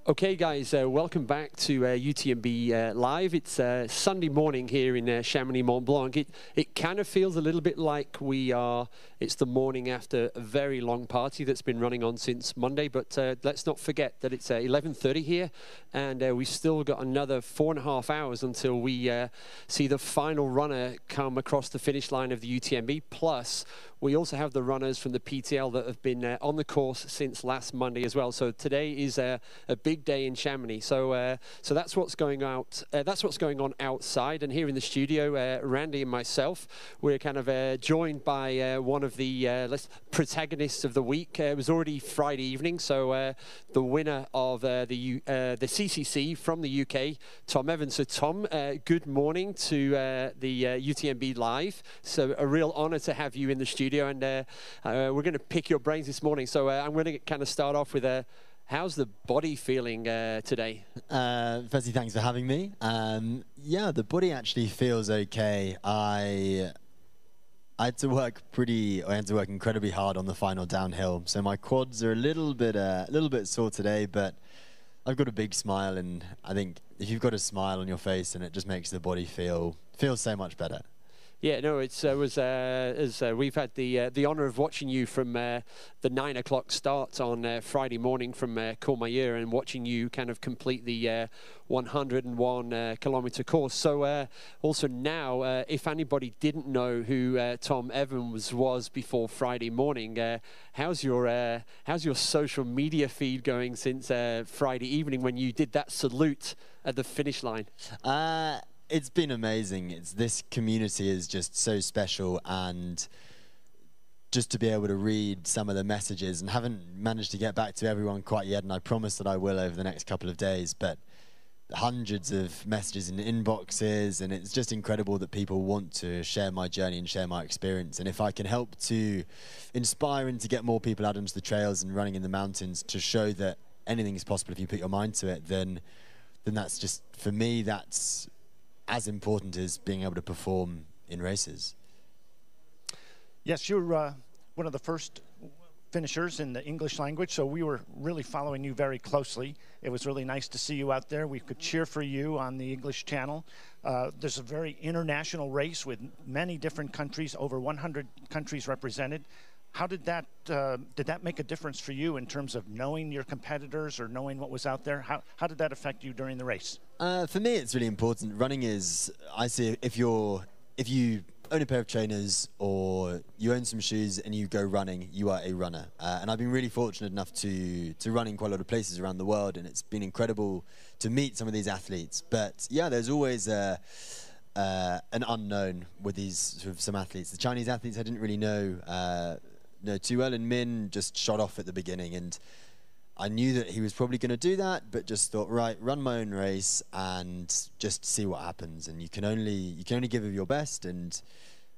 Okay, guys, welcome back to UTMB Live. It's Sunday morning here in Chamonix, Mont-Blanc. It kind of feels a little bit like it's the morning after a very long party that's been running on since Monday, but let's not forget that it's 11:30 here, and we've still got another 4.5 hours until we see the final runner come across the finish line of the UTMB. Plus, we also have the runners from the PTL that have been on the course since last Monday as well. So today is a big day in Chamonix. So that's what's going out. That's what's going on outside. And here in the studio, Randy and myself, we're kind of joined by one of the protagonists of the week. It was already Friday evening, so the winner of the CCC from the UK, Tom Evans. So Tom, good morning to the UTMB Live. So a real honor to have you in the studio, and we're going to pick your brains this morning. So I'm going to kind of start off with how's the body feeling today? Firstly, thanks for having me. Yeah, the body actually feels okay. I had to work incredibly hard on the final downhill, so my quads are a little bit sore today, but I've got a big smile, and I think if you've got a smile on your face, and it just makes the body feel so much better. Yeah, no, we've had the honour of watching you from the 9 o'clock start on Friday morning from Courmayeur, and watching you kind of complete the 101 kilometre course. So also now, if anybody didn't know who Tom Evans was before Friday morning, how's your social media feed going since Friday evening when you did that salute at the finish line? It's been amazing. This community is just so special, and just to be able to read some of the messages, and haven't managed to get back to everyone quite yet, and I promise that I will over the next couple of days, but hundreds of messages in inboxes, and it's just incredible that people want to share my journey and share my experience. And if I can help to inspire and to get more people out into the trails and running in the mountains to show that anything is possible if you put your mind to it, then that's just, for me, that's as important as being able to perform in races. Yes, you're one of the first finishers in the English language, so we were really following you very closely. It was really nice to see you out there. We could cheer for you on the English channel. There's a very international race with many different countries, over 100 countries represented. How did that make a difference for you in terms of knowing your competitors or knowing what was out there? How did that affect you during the race? For me, it's really important. Running is, I see, if you own a pair of trainers or you own some shoes and you go running, you are a runner. And I've been really fortunate enough to run in quite a lot of places around the world, and it's been incredible to meet some of these athletes. But yeah, there's always an unknown with these sort of some athletes. The Chinese athletes I didn't really know too well, and Min just shot off at the beginning, and I knew that he was probably going to do that, but just thought, right, run my own race and just see what happens. And you can only give it your best, and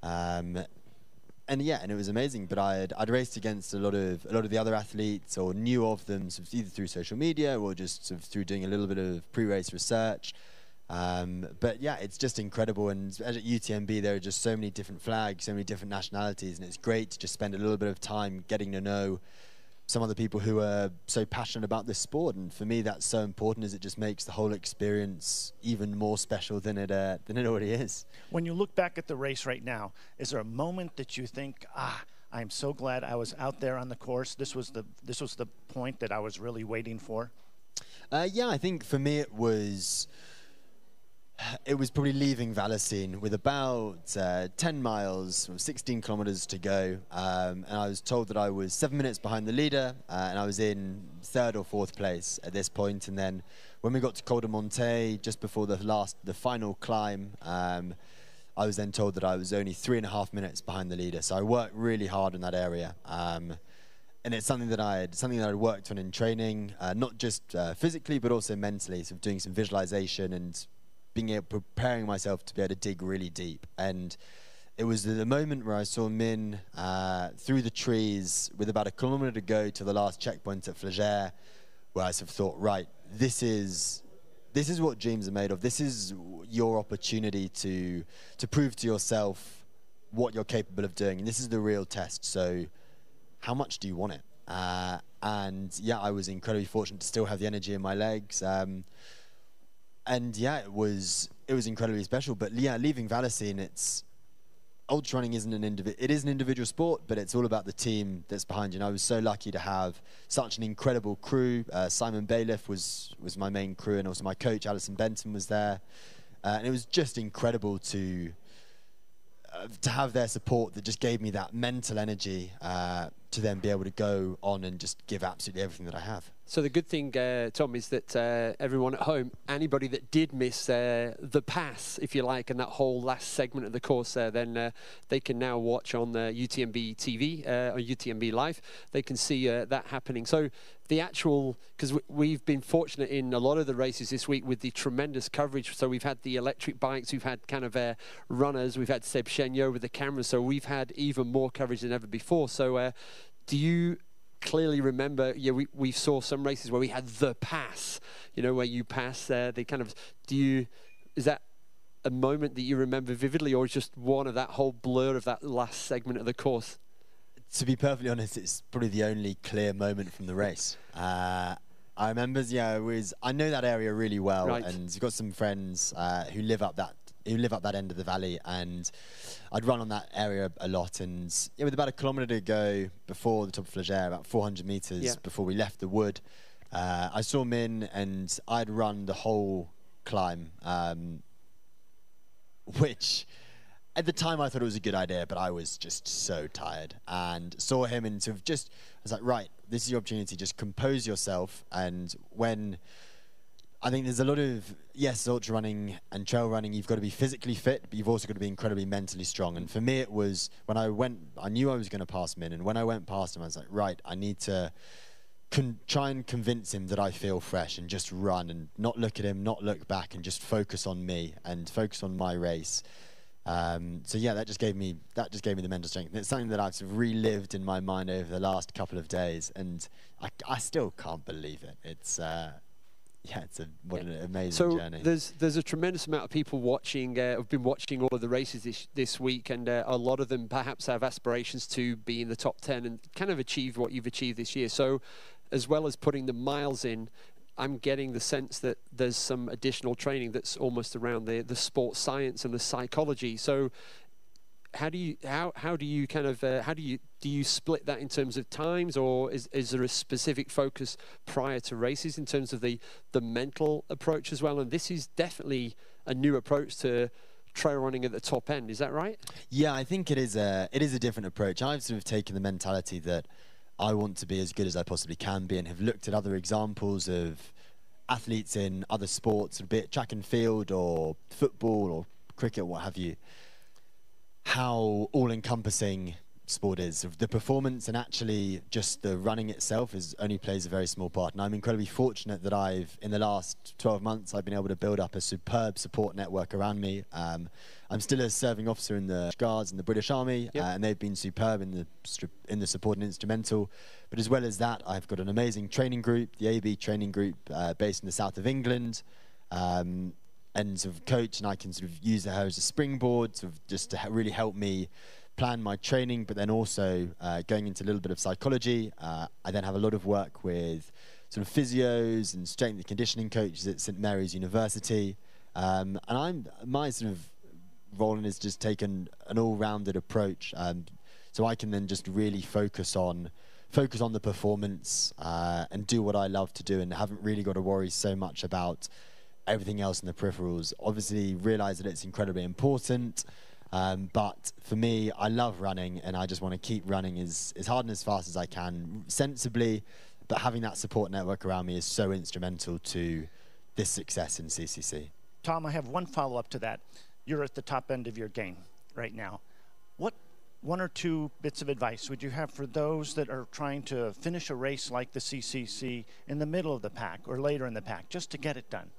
yeah, and it was amazing. But I'd raced against a lot of the other athletes, or knew of them sort of either through social media or just sort of through doing a little bit of pre-race research. But yeah, it's just incredible, and at UTMB there are just so many different flags, so many different nationalities, and it's great to just spend a little bit of time getting to know some of the people who are so passionate about this sport. And for me, that's so important, as it just makes the whole experience even more special than it already is. When you look back at the race right now, is there a moment that you think, I'm so glad I was out there on the course? This was the point that I was really waiting for. Yeah, I think for me it was probably leaving Vallecine with about 10 miles, 16 kilometers to go, and I was told that I was 7 minutes behind the leader, and I was in 3rd or 4th place at this point. And then when we got to Col de Monte, just before the final climb, I was then told that I was only 3.5 minutes behind the leader. So I worked really hard in that area, and it's something that I'd worked on in training, not just physically but also mentally, so doing some visualization and preparing myself to be able to dig really deep. And it was the moment where I saw Min through the trees with about 1 kilometer to go to the last checkpoint at Flagère, where I sort of thought, right, this is what dreams are made of. This is your opportunity to prove to yourself what you're capable of doing, and this is the real test. So how much do you want it? And yeah, I was incredibly fortunate to still have the energy in my legs. And yeah, it was incredibly special. But yeah, leaving Vallecine, ultra running isn't it is an individual sport, but it's all about the team that's behind you. And I was so lucky to have such an incredible crew. Simon Bailiff was my main crew, and also my coach Alison Benton was there. And it was just incredible to have their support that just gave me that mental energy to then be able to go on and just give absolutely everything that I have. So the good thing, Tom, is that everyone at home, anybody that did miss the pass, if you like, and that whole last segment of the course, then they can now watch on UTMB TV, or UTMB Live. They can see that happening. So the actual, because we've been fortunate in a lot of the races this week with the tremendous coverage. So we've had the electric bikes, we've had kind of runners, we've had Seb Chenot with the camera. So we've had even more coverage than ever before. So do you clearly remember, yeah, we saw some races where we had the pass, you know, where you pass, they kind of, is that a moment that you remember vividly, or just one of that whole blur of that last segment of the course? To be perfectly honest, it's probably the only clear moment from the race. I remember, yeah, I know that area really well, right. And I've got some friends who live up that end of the valley, and I'd run on that area a lot. And yeah, with about a kilometre to go before the top of Flagey, about 400 metres before we left the wood, I saw Min, and I'd run the whole climb, which at the time I thought it was a good idea, but I was just so tired, and saw him, and sort of I was like, right, this is your opportunity, just compose yourself. And when I think there's a lot of, yes, ultra running and trail running, you've got to be physically fit, but you've also got to be incredibly mentally strong. And for me, it was when I knew I was going to pass Min, and when I went past him, I was like, right, I need to try and convince him that I feel fresh, and just run and not look at him, not look back, and just focus on me and focus on my race. So yeah, that just gave me the mental strength. And it's something that I've sort of relived in my mind over the last couple of days, and I still can't believe it. It's yeah, what an amazing journey. There's a tremendous amount of people watching, have been watching all of the races this week, and a lot of them perhaps have aspirations to be in the top 10 and kind of achieve what you've achieved this year. So as well as putting the miles in, I'm getting the sense that there's some additional training that's almost around the sports science and the psychology. So how do you split that in terms of times, or is there a specific focus prior to races in terms of the mental approach as well? And this is definitely a new approach to trail running at the top end. Is that right? Yeah, I think it is a different approach. I've sort of taken the mentality that I want to be as good as I possibly can be, and have looked at other examples of athletes in other sports, be it track and field or football or cricket, what have you, how all-encompassing sport is. The performance and actually just the running itself only plays a very small part. And I'm incredibly fortunate that in the last 12 months, I've been able to build up a superb support network around me. I'm still a serving officer in the Guards in the British Army, and they've been superb in the support and instrumental. But as well as that, I've got an amazing training group, the AB training group, based in the south of England. And sort of coach, and I can sort of use her as a springboard, sort of just to really help me plan my training, but then also going into a little bit of psychology. I then have a lot of work with sort of physios and strength and conditioning coaches at St Mary's University. And my sort of role is just taken an all-rounded approach, so I can then just really focus on the performance and do what I love to do, and haven't really got to worry so much about everything else in the peripherals. Obviously realize that it's incredibly important, but for me, I love running, and I just want to keep running as hard and as fast as I can, sensibly. But having that support network around me is so instrumental to this success in CCC. Tom, I have one follow-up to that. You're at the top end of your game right now. What one or two bits of advice would you have for those that are trying to finish a race like the CCC in the middle of the pack or later in the pack, just to get it done?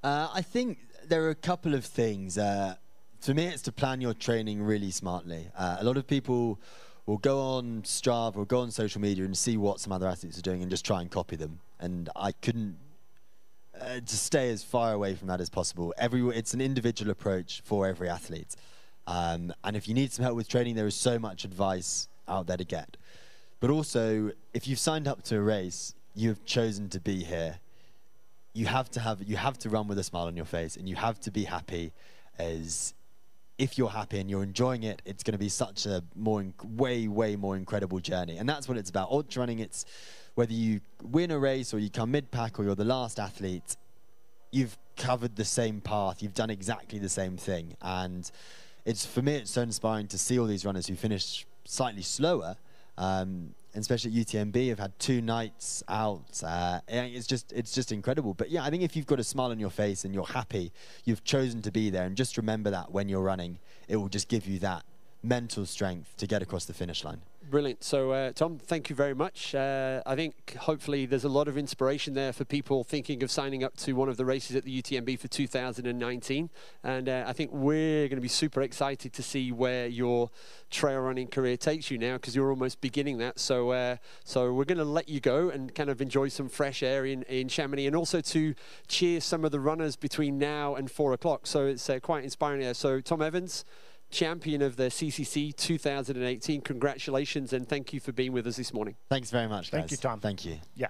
I think there are a couple of things. For me, it's to plan your training really smartly. A lot of people will go on Strava or go on social media and see what some other athletes are doing and just try and copy them. And I couldn't to stay as far away from that as possible. It's an individual approach for every athlete. And if you need some help with training, there is so much advice out there to get. But also, if you've signed up to a race, you have chosen to be here. You have to run with a smile on your face, and you have to be happy. As if you're happy and you're enjoying it, it's going to be such a way more incredible journey. And that's what it's about. Ultra running, it's whether you win a race or you come mid-pack or you're the last athlete, you've covered the same path. You've done exactly the same thing. And for me, it's so inspiring to see all these runners who finish slightly slower, and especially at UTMB, have had 2 nights out. It's just incredible. But yeah, I think if you've got a smile on your face and you're happy, you've chosen to be there, and just remember that when you're running, it will just give you that mental strength to get across the finish line. Brilliant. So, Tom, thank you very much. I think hopefully there's a lot of inspiration there for people thinking of signing up to one of the races at the UTMB for 2019. And I think we're going to be super excited to see where your trail running career takes you now, because you're almost beginning that. So, so we're going to let you go and kind of enjoy some fresh air in Chamonix, and also to cheer some of the runners between now and 4 o'clock. So it's quite inspiring there. So, Tom Evans, champion of the CCC 2018. Congratulations, and thank you for being with us this morning. Thanks very much, guys. Thank you, Tom. Thank you. Yeah.